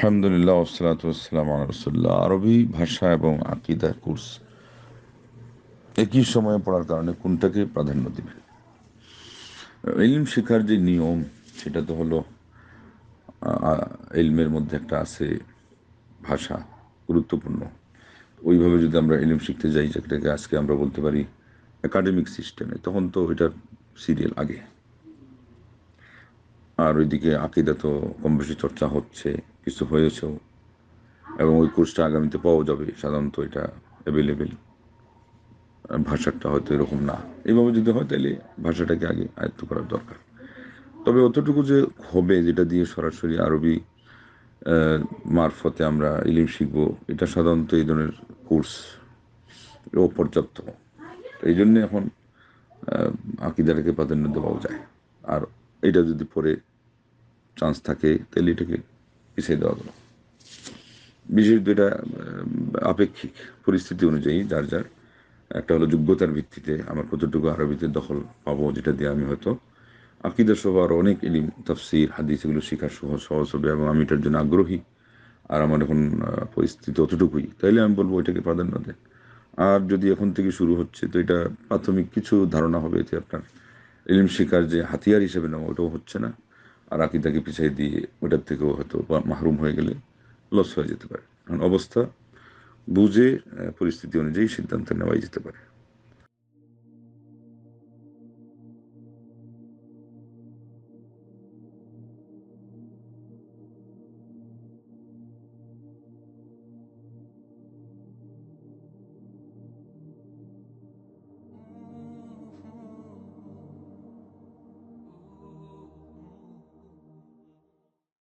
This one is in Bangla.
আলহামদুলিল্লাহ ওয়াসসালাতু ওয়াসসালামু আলা রাসূলিল্লাহ। আরবি ভাষা এবং আকীদা কোর্স একই সময়ে পড়ার কারণে কোনটাকে প্রাধান্য দিবেন? ইলম শেখার যে নিয়ম, সেটা তো হলো ইলমের মধ্যে একটা আছে ভাষা, গুরুত্বপূর্ণ। ওইভাবে যদি আমরা ইলম শিখতে যাই, যেটাকে আজকে আমরা বলতে পারি একাডেমিক সিস্টেমে, তখন তো এটার সিরিয়াল আগে। আর ওইদিকে আকীদা তো কম বেশি চর্চা হচ্ছে, কিছু হয়েছেও, এবং ওই কোর্সটা আগামীতে পাওয়া যাবে। সাধারণত এটা অ্যাভেলেবেল। ভাষাটা হয়তো এরকম না। এইভাবে যদি হয় তাহলে ভাষাটাকে আগে আয়ত্ত করার দরকার। তবে অতটুকু যে হবে, যেটা দিয়ে সরাসরি আরবি মারফতে আমরা ইলিম শিখবো, এটা সাধারণত এই ধরনের কোর্স অপর্যাপ্ত। এই জন্যে এখন আকিদাটাকে প্রাধান্য দেওয়াও যায়। আর এটা যদি পরে চান্স থাকে তাহলে এটাকে পিছিয়ে দেওয়া গেল। বিশেষ যেটা আপেক্ষিক পরিস্থিতি অনুযায়ী যার যার একটা হলো যোগ্যতার ভিত্তিতে আমার কতটুকু আরবিতে দখল পাবো, যেটা দিয়ে আমি হয়তো আকিদা সহ আরও অনেক ইলিম, তাফসির, হাদিস এগুলো শেখা সহজ হবে, এবং আমি এটার জন্য আগ্রহী। আর আমার এখন পরিস্থিতি অতটুকুই, তাইলে আমি বলবো এটাকে প্রাধান্য দেন। আর যদি এখন থেকে শুরু হচ্ছে, তো এটা প্রাথমিক কিছু ধারণা হবে, এতে আপনার ইলিম শেখার যে হাতিয়ার হিসেবে নেওয়া, ওটাও হচ্ছে না। আর আকিদাকে পিছিয়ে দিয়ে ওটার থেকেও হয়তো মাহরুম হয়ে গেলে লস হয়ে যেতে পারে। কারণ অবস্থা বুঝে পরিস্থিতি অনুযায়ী সিদ্ধান্ত নেওয়াই যেতে পারে।